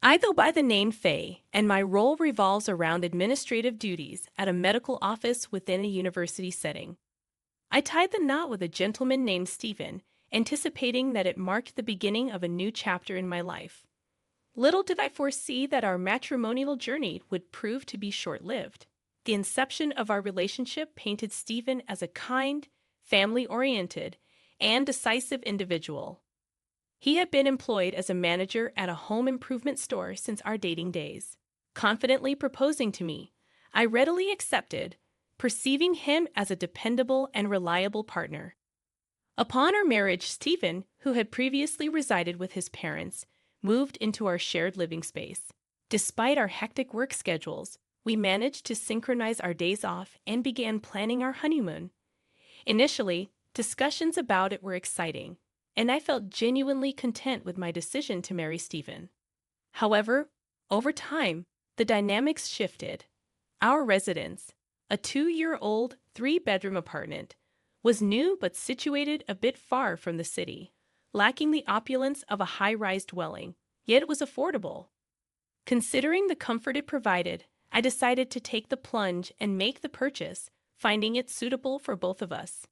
I go by the name Faye, and my role revolves around administrative duties at a medical office within a university setting. I tied the knot with a gentleman named Stephen, anticipating that it marked the beginning of a new chapter in my life. Little did I foresee that our matrimonial journey would prove to be short-lived. The inception of our relationship painted Stephen as a kind, family-oriented, and decisive individual. He had been employed as a manager at a home improvement store since our dating days. Confidently proposing to me, I readily accepted, perceiving him as a dependable and reliable partner. Upon our marriage, Stephen, who had previously resided with his parents, moved into our shared living space. Despite our hectic work schedules, we managed to synchronize our days off and began planning our honeymoon. Initially, discussions about it were exciting, and I felt genuinely content with my decision to marry Stephen. However, over time, the dynamics shifted. Our residence, a 2-year-old, 3-bedroom apartment, was new but situated a bit far from the city, lacking the opulence of a high-rise dwelling, yet it was affordable. Considering the comfort it provided, I decided to take the plunge and make the purchase, finding it suitable for both of us.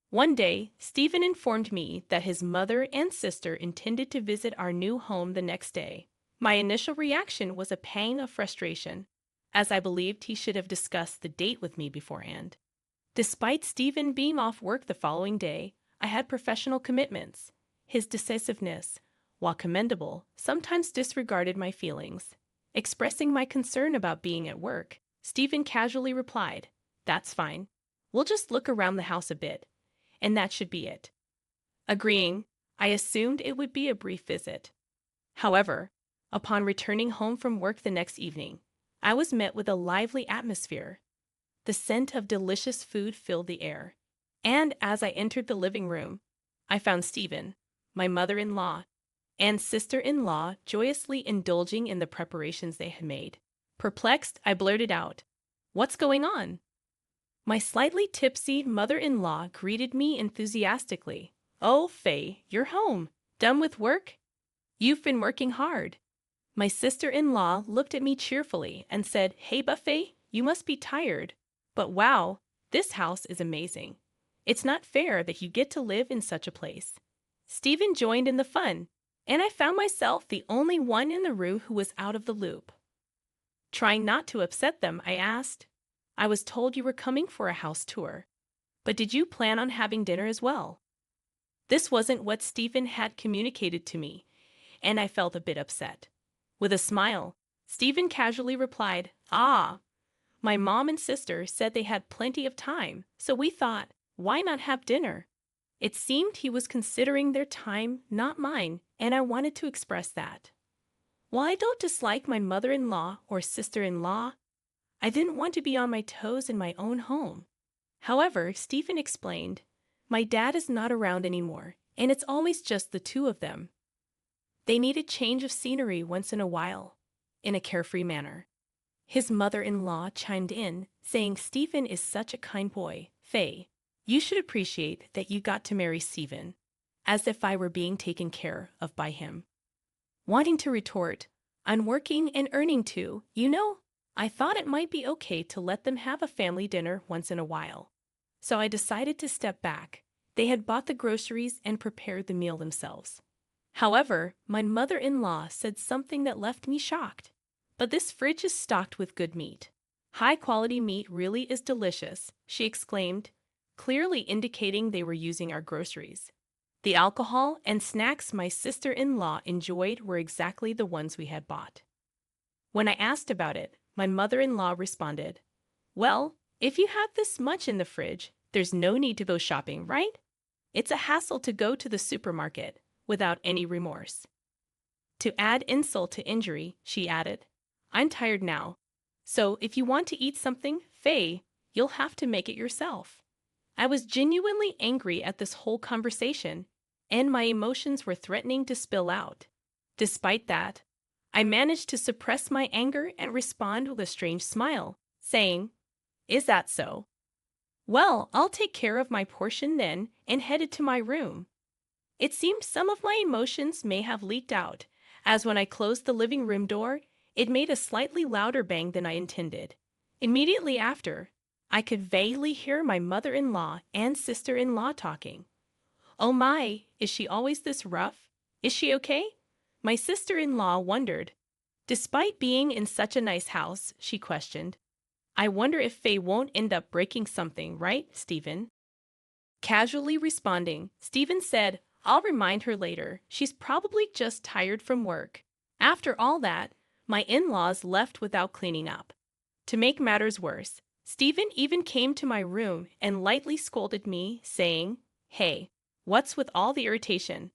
One day, Stephen informed me that his mother and sister intended to visit our new home the next day. My initial reaction was a pang of frustration, as I believed he should have discussed the date with me beforehand. Despite Stephen being off work the following day, I had professional commitments. His decisiveness, while commendable, sometimes disregarded my feelings. Expressing my concern about being at work, Stephen casually replied, "That's fine. We'll just look around the house a bit, and that should be it." Agreeing, I assumed it would be a brief visit. However, upon returning home from work the next evening, I was met with a lively atmosphere. The scent of delicious food filled the air, and as I entered the living room, I found Stephen, my mother-in-law, and sister-in-law joyously indulging in the preparations they had made. Perplexed, I blurted out, "What's going on?" My slightly tipsy mother-in-law greeted me enthusiastically. "Oh, Faye, you're home. Done with work? You've been working hard." My sister-in-law looked at me cheerfully and said, "Hey, Buffet, you must be tired. But wow, this house is amazing. It's not fair that you get to live in such a place." Stephen joined in the fun, and I found myself the only one in the room who was out of the loop. Trying not to upset them, I asked, "I was told you were coming for a house tour, but did you plan on having dinner as well?" This wasn't what Stephen had communicated to me, and I felt a bit upset. With a smile, Stephen casually replied, My mom and sister said they had plenty of time, so we thought, why not have dinner?" It seemed he was considering their time, not mine, and I wanted to express that. While I don't dislike my mother-in-law or sister-in-law, I didn't want to be on my toes in my own home. However, Stephen explained, "My dad is not around anymore, and it's always just the two of them. They need a change of scenery once in a while," in a carefree manner. His mother-in-law chimed in, saying, "Stephen is such a kind boy, Faye. You should appreciate that you got to marry Stephen," as if I were being taken care of by him. Wanting to retort, "I'm working and earning too, you know," I thought it might be okay to let them have a family dinner once in a while. So I decided to step back. They had bought the groceries and prepared the meal themselves. However, my mother-in-law said something that left me shocked. "But this fridge is stocked with good meat. High-quality meat really is delicious," she exclaimed, clearly indicating they were using our groceries. The alcohol and snacks my sister-in-law enjoyed were exactly the ones we had bought. When I asked about it, my mother-in-law responded, "Well, if you have this much in the fridge, there's no need to go shopping, right? It's a hassle to go to the supermarket without any remorse." To add insult to injury, she added, "I'm tired now, so if you want to eat something, Faye, you'll have to make it yourself." I was genuinely angry at this whole conversation, and my emotions were threatening to spill out. Despite that, I managed to suppress my anger and respond with a strange smile, saying, "Is that so? Well, I'll take care of my portion then," and headed to my room. It seemed some of my emotions may have leaked out, as when I closed the living room door, it made a slightly louder bang than I intended. Immediately after, I could vaguely hear my mother-in-law and sister-in-law talking. "Oh my, is she always this rough? Is she okay?" My sister-in-law wondered. Despite being in such a nice house, she questioned, "I wonder if Faye won't end up breaking something, right, Stephen?" Casually responding, Stephen said, "I'll remind her later. She's probably just tired from work." After all that, my in-laws left without cleaning up. To make matters worse, Stephen even came to my room and lightly scolded me, saying, "Hey, what's with all the irritation?"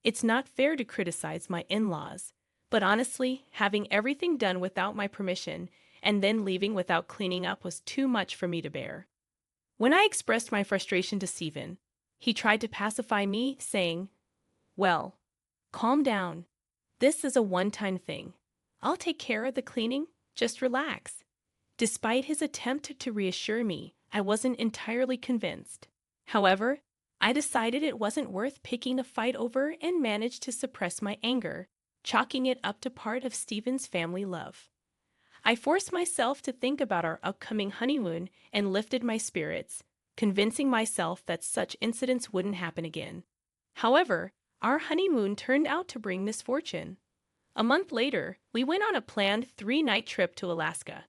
It's not fair to criticize my in-laws, but honestly, having everything done without my permission and then leaving without cleaning up was too much for me to bear. When I expressed my frustration to Stephen, he tried to pacify me, saying, "Well, calm down. This is a one-time thing. I'll take care of the cleaning. Just relax." Despite his attempt to reassure me, I wasn't entirely convinced. However, I decided it wasn't worth picking a fight over and managed to suppress my anger, chalking it up to part of Stephen's family love. I forced myself to think about our upcoming honeymoon and lifted my spirits, convincing myself that such incidents wouldn't happen again. However, our honeymoon turned out to bring misfortune. A month later, we went on a planned 3-night trip to Alaska.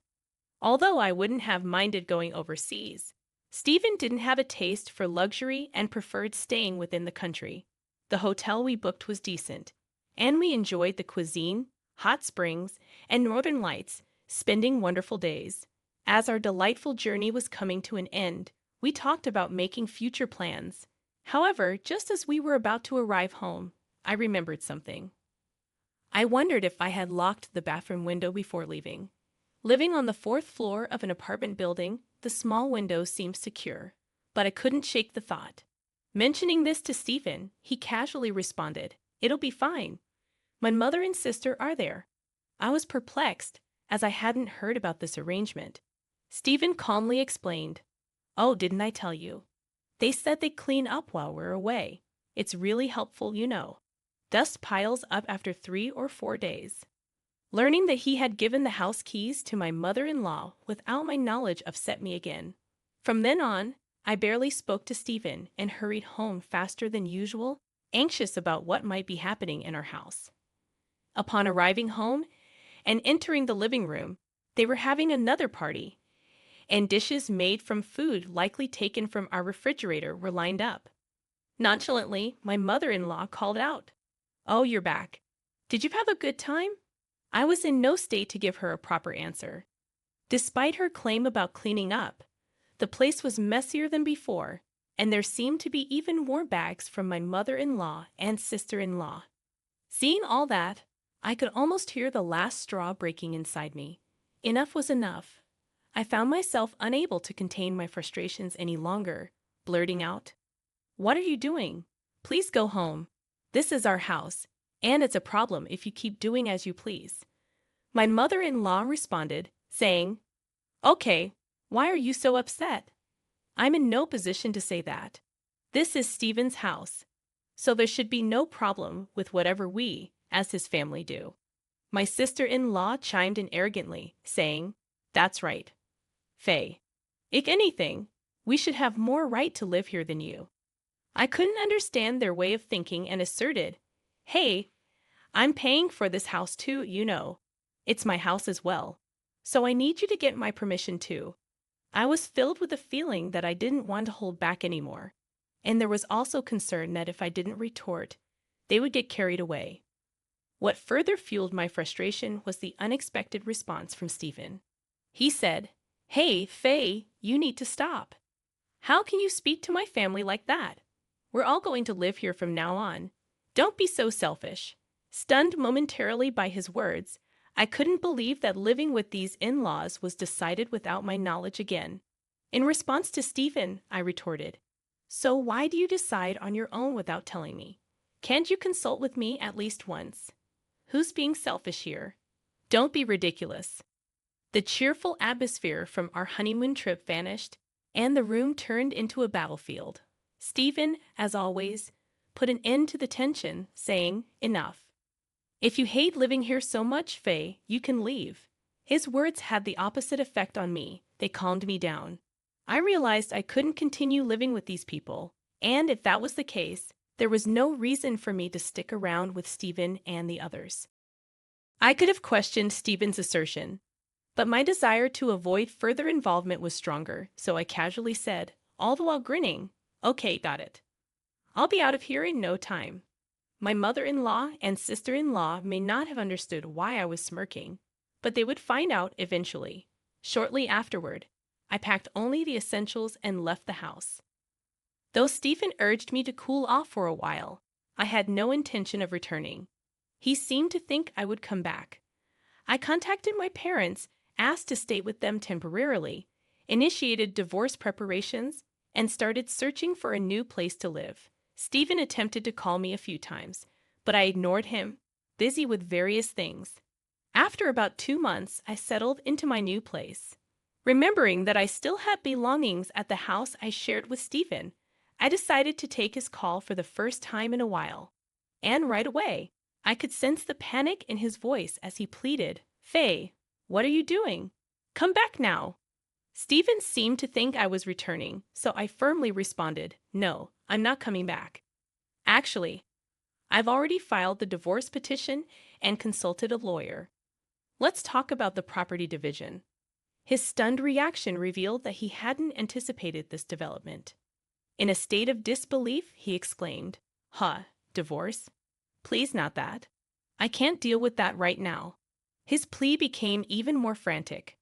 Although I wouldn't have minded going overseas, Stephen didn't have a taste for luxury and preferred staying within the country. The hotel we booked was decent, and we enjoyed the cuisine, hot springs, and northern lights, spending wonderful days. As our delightful journey was coming to an end, we talked about making future plans. However, just as we were about to arrive home, I remembered something. I wondered if I had locked the bathroom window before leaving. Living on the 4th floor of an apartment building, the small window seemed secure, but I couldn't shake the thought. Mentioning this to Stephen, he casually responded, "It'll be fine. My mother and sister are there." I was perplexed, as I hadn't heard about this arrangement. Stephen calmly explained, "Oh, didn't I tell you? They said they'd clean up while we're away. It's really helpful, you know. Dust piles up after 3 or 4 days." Learning that he had given the house keys to my mother-in-law without my knowledge upset me again. From then on, I barely spoke to Stephen and hurried home faster than usual, anxious about what might be happening in our house. Upon arriving home and entering the living room, they were having another party, and dishes made from food likely taken from our refrigerator were lined up. Nonchalantly, my mother-in-law called out, "Oh, you're back. Did you have a good time?" I was in no state to give her a proper answer. Despite her claim about cleaning up, the place was messier than before, and there seemed to be even more bags from my mother-in-law and sister-in-law. Seeing all that, I could almost hear the last straw breaking inside me. Enough was enough. I found myself unable to contain my frustrations any longer, blurting out, "What are you doing? Please go home. This is our house, and it's a problem if you keep doing as you please." My mother-in-law responded, saying, "Okay, why are you so upset? I'm in no position to say that. This is Stephen's house, so there should be no problem with whatever we, as his family, do." My sister-in-law chimed in arrogantly, saying, "That's right, Faye. If anything, we should have more right to live here than you." I couldn't understand their way of thinking and asserted, "Hey, I'm paying for this house too, you know. It's my house as well. So I need you to get my permission too." I was filled with a feeling that I didn't want to hold back anymore, and there was also concern that if I didn't retort, they would get carried away. What further fueled my frustration was the unexpected response from Stephen. He said, "Hey, Faye, you need to stop. How can you speak to my family like that? We're all going to live here from now on. Don't be so selfish." Stunned momentarily by his words, I couldn't believe that living with these in-laws was decided without my knowledge again. In response to Stephen, I retorted, "So why do you decide on your own without telling me? Can't you consult with me at least once? Who's being selfish here? Don't be ridiculous." The cheerful atmosphere from our honeymoon trip vanished, and the room turned into a battlefield. Stephen, as always, put an end to the tension, saying, "Enough. If you hate living here so much, Faye, you can leave. His words had the opposite effect on me. They calmed me down. I realized I couldn't continue living with these people, and if that was the case, there was no reason for me to stick around with Stephen and the others. I could have questioned Stephen's assertion, but my desire to avoid further involvement was stronger, so I casually said, all the while grinning, "Okay, got it. I'll be out of here in no time." My mother-in-law and sister-in-law may not have understood why I was smirking, but they would find out eventually. Shortly afterward, I packed only the essentials and left the house. Though Stephen urged me to cool off for a while, I had no intention of returning. He seemed to think I would come back. I contacted my parents, asked to stay with them temporarily, initiated divorce preparations, and started searching for a new place to live. Stephen attempted to call me a few times, but I ignored him, busy with various things. After about 2 months, I settled into my new place. Remembering that I still had belongings at the house I shared with Stephen, I decided to take his call for the first time in a while. And right away, I could sense the panic in his voice as he pleaded, "Faye, what are you doing? Come back now." Stephen seemed to think I was returning, so I firmly responded, "No, I'm not coming back. Actually, I've already filed the divorce petition and consulted a lawyer. Let's talk about the property division." His stunned reaction revealed that he hadn't anticipated this development. In a state of disbelief, he exclaimed, "Huh, divorce? Please not that. I can't deal with that right now." His plea became even more frantic.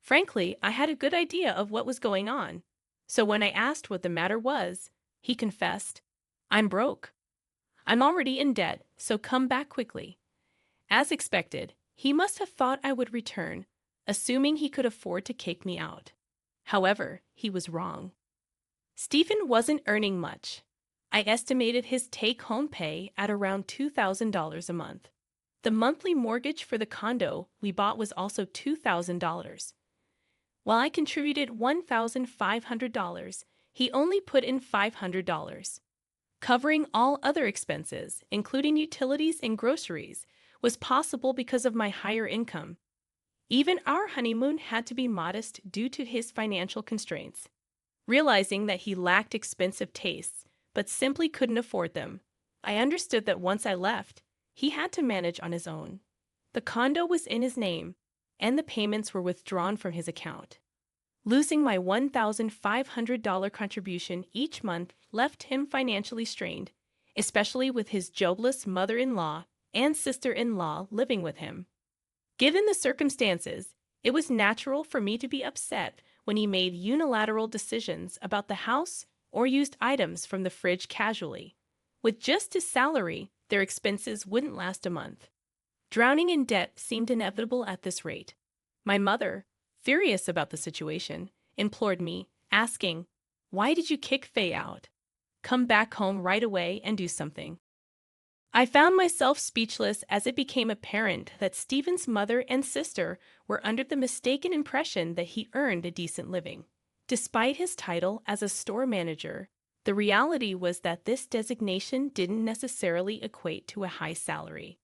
Frankly, I had a good idea of what was going on. So when I asked what the matter was, he confessed, "I'm broke. I'm already in debt, so come back quickly." As expected, he must have thought I would return, assuming he could afford to kick me out. However, he was wrong. Stephen wasn't earning much. I estimated his take-home pay at around $2,000 a month. The monthly mortgage for the condo we bought was also $2,000. While I contributed $1,500, he only put in $500. Covering all other expenses, including utilities and groceries, was possible because of my higher income. Even our honeymoon had to be modest due to his financial constraints. Realizing that he lacked expensive tastes, but simply couldn't afford them, I understood that once I left, he had to manage on his own. The condo was in his name, and the payments were withdrawn from his account. Losing my $1,500 contribution each month left him financially strained, especially with his jobless mother-in-law and sister-in-law living with him. Given the circumstances, it was natural for me to be upset when he made unilateral decisions about the house or used items from the fridge casually. With just his salary, their expenses wouldn't last a month. Drowning in debt seemed inevitable at this rate. My mother, furious about the situation, implored me, asking, "Why did you kick Faye out? Come back home right away and do something." I found myself speechless as it became apparent that Stephen's mother and sister were under the mistaken impression that he earned a decent living. Despite his title as a store manager, the reality was that this designation didn't necessarily equate to a high salary.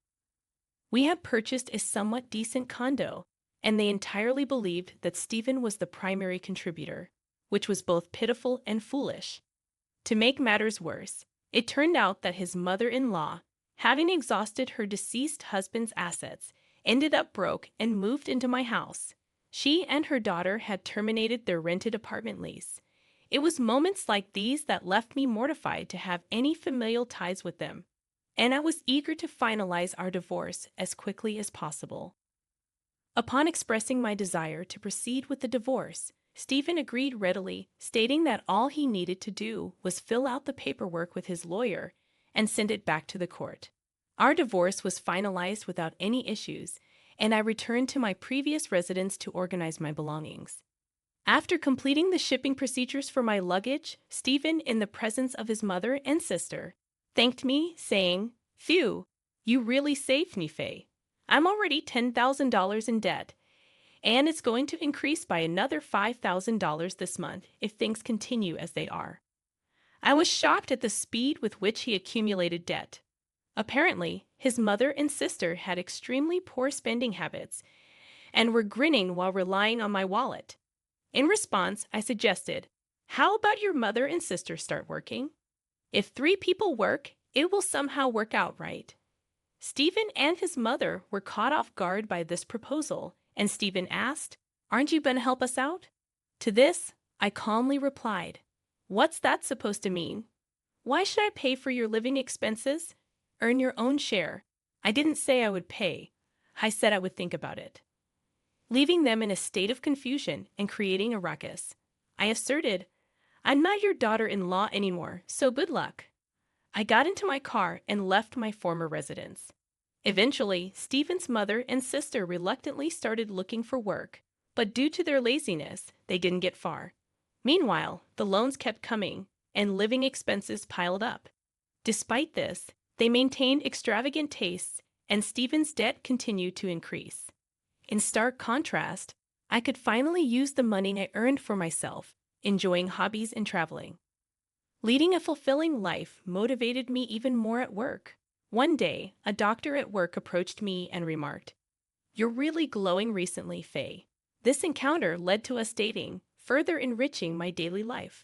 We had purchased a somewhat decent condo, and they entirely believed that Stephen was the primary contributor, which was both pitiful and foolish. To make matters worse, it turned out that his mother-in-law, having exhausted her deceased husband's assets, ended up broke and moved into my house. She and her daughter had terminated their rented apartment lease. It was moments like these that left me mortified to have any familial ties with them, and I was eager to finalize our divorce as quickly as possible. Upon expressing my desire to proceed with the divorce, Stephen agreed readily, stating that all he needed to do was fill out the paperwork with his lawyer and send it back to the court. Our divorce was finalized without any issues, and I returned to my previous residence to organize my belongings. After completing the shipping procedures for my luggage, Stephen, in the presence of his mother and sister, thanked me, saying, "Phew, you really saved me, Faye. I'm already $10,000 in debt, and it's going to increase by another $5,000 this month if things continue as they are." I was shocked at the speed with which he accumulated debt. Apparently, his mother and sister had extremely poor spending habits and were grinning while relying on my wallet. In response, I suggested, "How about your mother and sister start working? If 3 people work, it will somehow work out, right?" Stephen and his mother were caught off guard by this proposal, and Stephen asked, "Aren't you going to help us out?" To this, I calmly replied, "What's that supposed to mean? Why should I pay for your living expenses? Earn your own share." I didn't say I would pay. I said I would think about it. Leaving them in a state of confusion and creating a ruckus, I asserted, "I'm not your daughter-in-law anymore, so good luck." I got into my car and left my former residence. Eventually, Stephen's mother and sister reluctantly started looking for work, but due to their laziness, they didn't get far. Meanwhile, the loans kept coming, and living expenses piled up. Despite this, they maintained extravagant tastes, and Stephen's debt continued to increase. In stark contrast, I could finally use the money I earned for myself, enjoying hobbies and traveling. Leading a fulfilling life motivated me even more at work. One day, a doctor at work approached me and remarked, "You're really glowing recently, Faye." This encounter led to us dating, further enriching my daily life.